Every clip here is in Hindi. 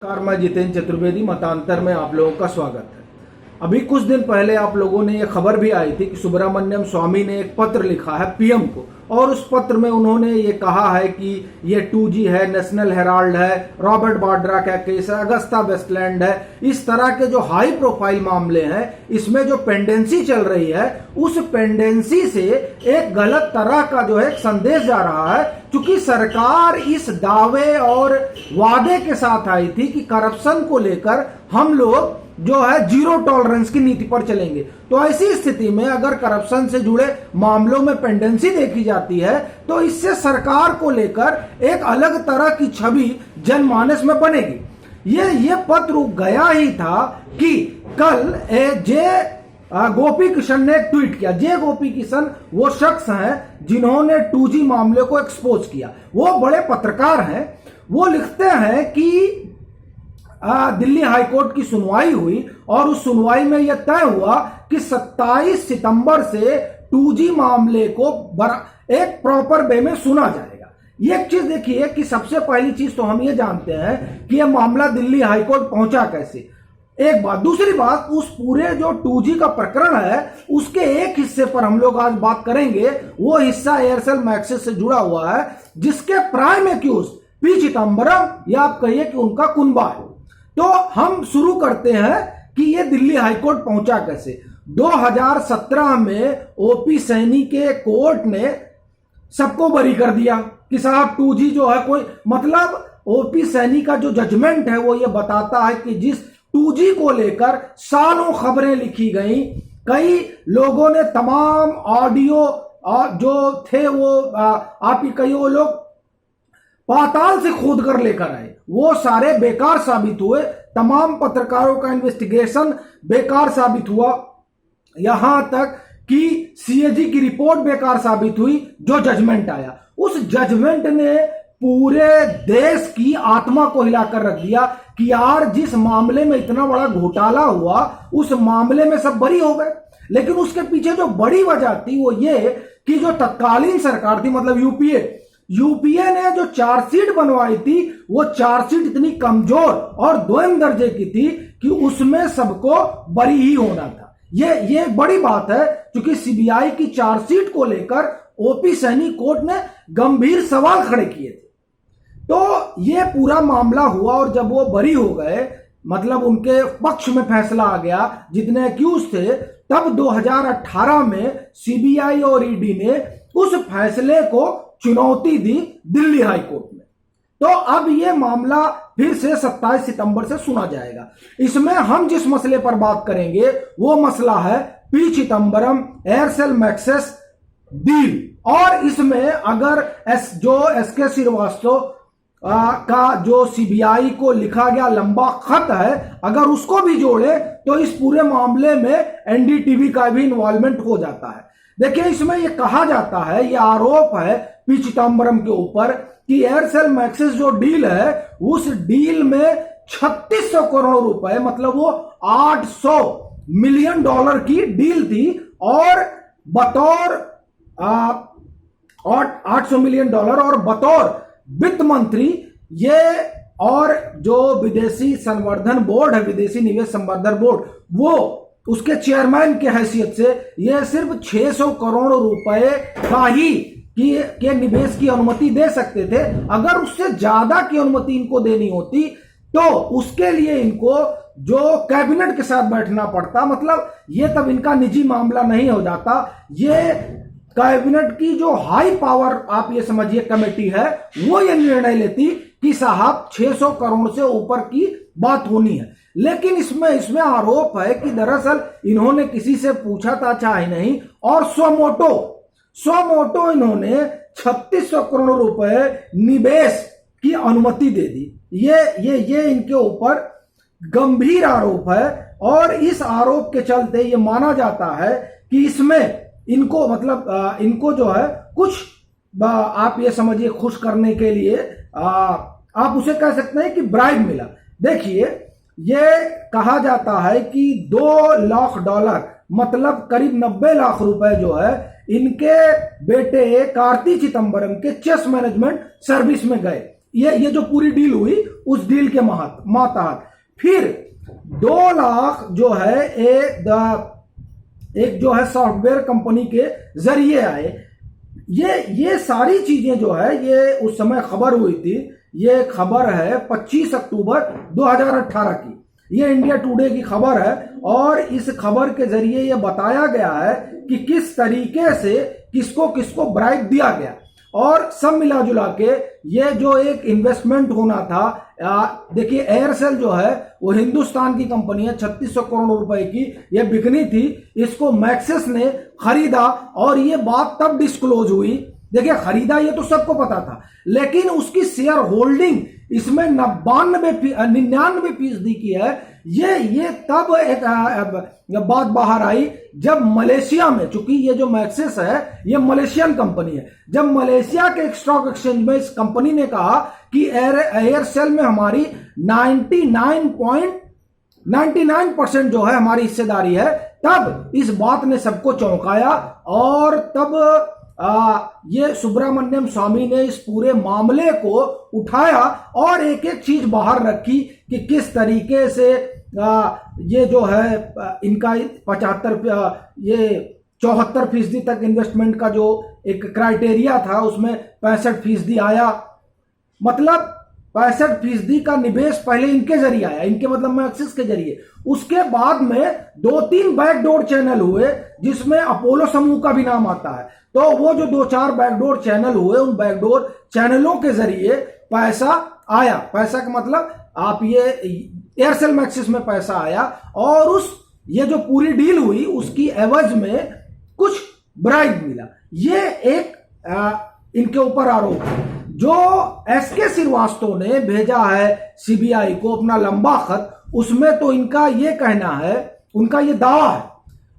नमस्कार, मैं जितेंद्र चतुर्वेदी। मतांतर में आप लोगों का स्वागत है। अभी कुछ दिन पहले आप लोगों ने ये खबर भी आई थी कि सुब्रमण्यम स्वामी ने एक पत्र लिखा है पीएम को, और उस पत्र में उन्होंने ये कहा है कि ये 2G है, नेशनल हेराल्ड है, रॉबर्ट वाड्रा का केस है, अगस्ता वेस्टलैंड है, इस तरह के जो हाई प्रोफाइल मामले हैं, इसमें जो पेंडेंसी चल रही है, उस पेंडेंसी से एक गलत तरह का जो है संदेश जा रहा है। क्योंकि सरकार इस दावे और वादे के साथ आई थी कि करप्शन को लेकर हम लोग जो है जीरो टॉलरेंस की नीति पर चलेंगे। तो ऐसी स्थिति में अगर करप्शन से जुड़े मामलों में पेंडेंसी देखी जाती है तो इससे सरकार को लेकर एक अलग तरह की छवि जनमानस में बनेगी। ये पत्र गया ही था कि कल जे गोपी किशन ने एक ट्वीट किया। जे गोपी किशन वो शख्स हैं जिन्होंने 2G मामले को एक्सपोज किया। वो बड़े पत्रकार हैं। वो लिखते हैं कि दिल्ली हाईकोर्ट की सुनवाई हुई और उस सुनवाई में यह तय हुआ कि 27 सितंबर से 2G मामले को एक प्रॉपर वे में सुना जाएगा। ये एक चीज देखिए कि सबसे पहली चीज तो हम ये जानते हैं कि यह मामला दिल्ली हाईकोर्ट पहुंचा कैसे, एक बात। दूसरी बात, उस पूरे जो 2G का प्रकरण है उसके एक हिस्से पर हम लोग आज बात करेंगे। वो हिस्सा एयरसेल मैक्सिस से जुड़ा हुआ है, जिसके प्राइम एक्यूज पी चिदंबरम या आप कहिए कि उनका कुनबा है। तो हम शुरू करते हैं कि ये दिल्ली हाईकोर्ट पहुंचा कैसे। 2017 में ओपी सैनी के कोर्ट ने सबको बरी कर दिया कि साहब 2G जो है कोई, मतलब ओपी सैनी का जो जजमेंट है वो ये बताता है कि जिस 2G को लेकर सालों खबरें लिखी गई, कई लोगों ने तमाम ऑडियो जो थे वो आप ही कहिए वो लोग पाताल से खोद कर लेकर आए, वो सारे बेकार साबित हुए। तमाम पत्रकारों का इन्वेस्टिगेशन बेकार साबित हुआ। यहां तक कि सीएजी की रिपोर्ट बेकार साबित हुई। जो जजमेंट आया, उस जजमेंट ने पूरे देश की आत्मा को हिलाकर रख दिया कि यार जिस मामले में इतना बड़ा घोटाला हुआ उस मामले में सब बरी हो गए। लेकिन उसके पीछे जो बड़ी वजह थी वो ये कि जो तत्कालीन सरकार थी, मतलब यूपीए ने जो चार्जशीट बनवाई थी वो चार्जशीट इतनी कमजोर और दोयम दर्जे की थी कि उसमें सबको बरी ही होना था। ये बड़ी बात है, क्योंकि सीबीआई की चार्जशीट को लेकर ओपी सैनी कोर्ट ने गंभीर सवाल खड़े किए थे। तो ये पूरा मामला हुआ और जब वो बरी हो गए, मतलब उनके पक्ष में फैसला आ गया जितने एक्यूज थे, तब 2018 में सीबीआई और ईडी ने उस फैसले को चुनौती दी दिल्ली हाईकोर्ट में। तो अब ये मामला फिर से 27 सितंबर से सुना जाएगा। इसमें हम जिस मसले पर बात करेंगे वो मसला है P Chidambaram Aircel Maxis deal. और इसमें अगर एसके श्रीवास्तव का जो सीबीआई को लिखा गया लंबा खत है, अगर उसको भी जोड़े तो इस पूरे मामले में एनडीटीवी का भी इन्वॉल्वमेंट हो जाता है। देखिए, इसमें यह कहा जाता है, यह आरोप है पी चिदंबरम के ऊपर कि एयरसेल मैक्सिस जो डील है उस डील में 3600 करोड़ रुपए, मतलब वो 800 मिलियन डॉलर की डील थी। और बतौर 800 मिलियन डॉलर और बतौर वित्त मंत्री ये, और जो विदेशी संवर्धन बोर्ड है, विदेशी निवेश संवर्धन बोर्ड, वो उसके चेयरमैन के हैसियत से ये सिर्फ 600 करोड़ रुपए का ही के निवेश की अनुमति दे सकते थे। अगर उससे ज्यादा की अनुमति इनको देनी होती तो उसके लिए इनको जो कैबिनेट के साथ बैठना पड़ता, मतलब ये तब इनका निजी मामला नहीं हो जाता। ये कैबिनेट की जो हाई पावर आप ये समझिए कमेटी है, वो ये निर्णय लेती कि साहब 600 करोड़ से ऊपर की बात होनी है। लेकिन इसमें आरोप है कि दरअसल इन्होंने किसी से पूछा था, चाहे नहीं, और स्वमोटो इन्होंने 3600 करोड़ रुपए निवेश की अनुमति दे दी। ये इनके ऊपर गंभीर आरोप है। और इस आरोप के चलते ये माना जाता है कि इसमें इनको, मतलब इनको जो है कुछ आप ये समझिए खुश करने के लिए आप उसे कह सकते हैं कि ब्राइब मिला। देखिए, ये कहा जाता है कि $2 लाख, मतलब करीब 90 लाख रुपए जो है इनके बेटे कार्ति चिदंबरम के चेस मैनेजमेंट सर्विस में गए। ये जो पूरी डील हुई उस डील के मातहत फिर 2 लाख जो है एक जो है सॉफ्टवेयर कंपनी के जरिए आए। ये सारी चीजें जो है ये उस समय खबर हुई थी। ये खबर है 25 अक्टूबर 2018 की। ये इंडिया टुडे की खबर है और इस खबर के जरिए ये बताया गया है कि किस तरीके से किसको किसको ब्राइब दिया गया और सब मिला जुला के ये जो एक इन्वेस्टमेंट होना था। देखिए एयरसेल जो है वो हिंदुस्तान की कंपनी है, 3600 करोड़ रुपए की ये बिकनी थी। इसको मैक्सिस ने खरीदा और ये बात तब डिस्क्लोज हुई। देखिए खरीदा ये तो सबको पता था, लेकिन उसकी शेयर होल्डिंग इसमें 99% की है। ये तब एक बात बाहर आई जब मलेशिया में, चूंकि ये जो मैक्सिस है ये मलेशियन कंपनी है, जब मलेशिया के एक स्टॉक एक्सचेंज में इस कंपनी ने कहा कि एयरसेल में हमारी 99% जो है हमारी हिस्सेदारी है, तब इस बात ने सबको चौंकाया और तब ये सुब्रमण्यम स्वामी ने इस पूरे मामले को उठाया और एक एक चीज बाहर रखी कि किस तरीके से ये जो है इनका 74% तक इन्वेस्टमेंट का जो एक क्राइटेरिया था उसमें 65% आया। मतलब 65% का निवेश पहले इनके जरिए आया, इनके मतलब मैक्सिस के जरिए। उसके बाद में 2-3 बैकडोर चैनल हुए जिसमें अपोलो समूह का भी नाम आता है। तो वो जो 2-4 बैकडोर चैनल हुए, उन बैकडोर चैनलों के जरिए पैसा आया। पैसा का मतलब आप ये एयरसेल मैक्सिस में पैसा आया और ये जो पूरी डील हुई उसकी एवज में कुछ ब्राइब मिला। ये एक इनके ऊपर आरोप है जो एसके श्रीवास्तव ने भेजा है सीबीआई को अपना लंबा खत। उसमें तो इनका ये कहना है, उनका ये दावा है।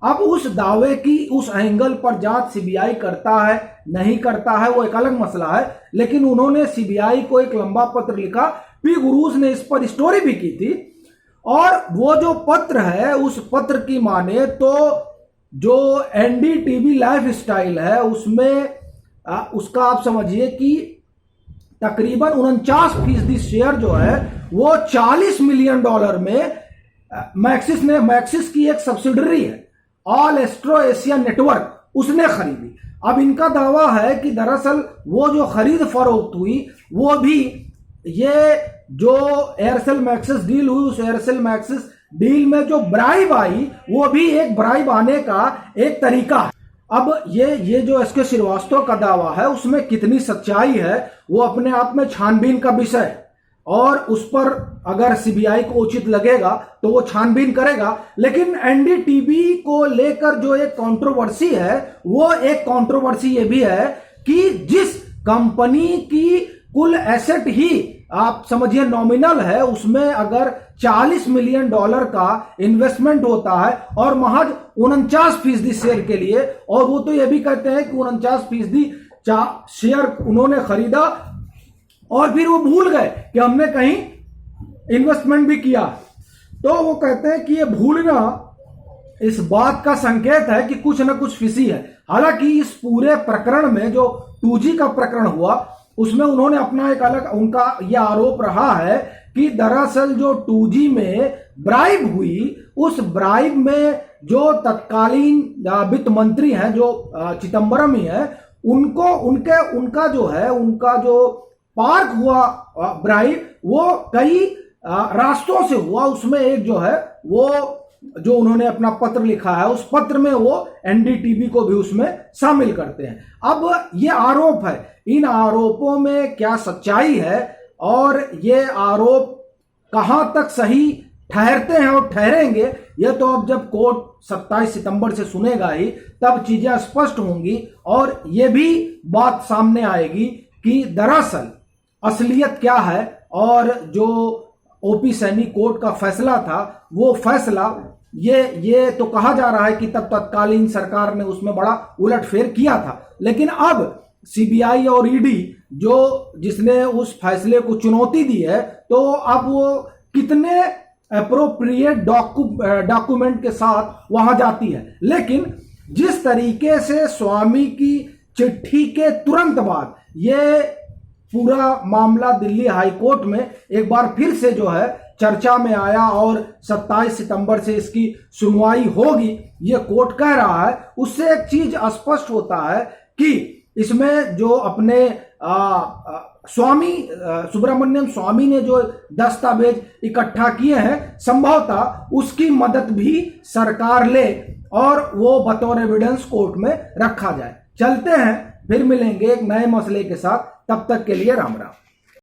अब उस दावे की उस एंगल पर जांच सीबीआई करता है नहीं करता है वो एक अलग मसला है, लेकिन उन्होंने सीबीआई को एक लंबा पत्र लिखा। पी गुरूज ने इस पर स्टोरी भी की थी और वो जो पत्र है उस पत्र की माने तो जो एनडीटीवी लाइफ स्टाइल है उसमें उसका आप समझिए कि तकरीबन 49% शेयर जो है वो $40 मिलियन में मैक्सिस की एक सब्सिडरी है ऑल एस्ट्रो एशिया नेटवर्क, उसने खरीदी। अब इनका दावा है कि दरअसल वो जो खरीद फरोख्त हुई वो भी ये जो एयरसेल मैक्सिस डील हुई उस एयरसेल मैक्सिस डील में जो ब्राइब आई वो भी एक ब्राइब आने का एक तरीका है। अब ये जो एसके श्रीवास्तव का दावा है उसमें कितनी सच्चाई है वो अपने आप में छानबीन का विषय है और उस पर अगर सीबीआई को उचित लगेगा तो वो छानबीन करेगा। लेकिन एनडीटीवी को लेकर जो एक कंट्रोवर्सी है वो एक कंट्रोवर्सी ये भी है कि जिस कंपनी की कुल एसेट ही आप समझिए नॉमिनल है उसमें अगर $40 मिलियन का इन्वेस्टमेंट होता है और महज 49% शेयर के लिए, और वो तो ये भी कहते हैं कि 49% शेयर उन्होंने खरीदा और फिर वो भूल गए कि हमने कहीं इन्वेस्टमेंट भी किया। तो वो कहते हैं कि ये भूलना इस बात का संकेत है कि कुछ ना कुछ फिसी है। हालांकि इस पूरे प्रकरण में जो 2G का प्रकरण हुआ उसमें उन्होंने अपना एक अलग, उनका यह आरोप रहा है कि दरअसल जो 2G में ब्राइब हुई उस ब्राइब में जो तत्कालीन वित्त मंत्री हैं जो चिदंबरम ही है उनका जो पार्क हुआ ब्राइब वो कई रास्तों से हुआ। उसमें एक जो है वो जो उन्होंने अपना पत्र लिखा है उस पत्र में वो एनडीटीवी को भी उसमें शामिल करते हैं। अब ये आरोप है, इन आरोपों में क्या सच्चाई है और ये आरोप कहां तक सही ठहरते हैं और ठहरेंगे ये तो अब जब कोर्ट 27 सितंबर से सुनेगा ही तब चीजें स्पष्ट होंगी और ये भी बात सामने आएगी कि दरअसल असलियत क्या है। और जो ओपी सैनी कोर्ट का फैसला था वो फैसला ये तो कहा जा रहा है कि तब तत्कालीन सरकार ने उसमें बड़ा उलटफेर किया था, लेकिन अब सीबीआई और ईडी जिसने उस फैसले को चुनौती दी है तो अब वो कितने अप्रोप्रिएट डॉक्यूमेंट के साथ वहां जाती है। लेकिन जिस तरीके से स्वामी की चिट्ठी के तुरंत बाद ये पूरा मामला दिल्ली हाई कोर्ट में एक बार फिर से जो है चर्चा में आया और 27 सितंबर से इसकी सुनवाई होगी, ये कोर्ट कह रहा है। उससे एक चीज स्पष्ट होता है कि इसमें जो अपने स्वामी सुब्रमण्यम स्वामी ने जो दस्तावेज इकट्ठा किए हैं, संभवतः उसकी मदद भी सरकार ले और वो बतौर एविडेंस कोर्ट में रखा जाए। चलते हैं, फिर मिलेंगे एक नए मसले के साथ। तब तक के लिए राम राम।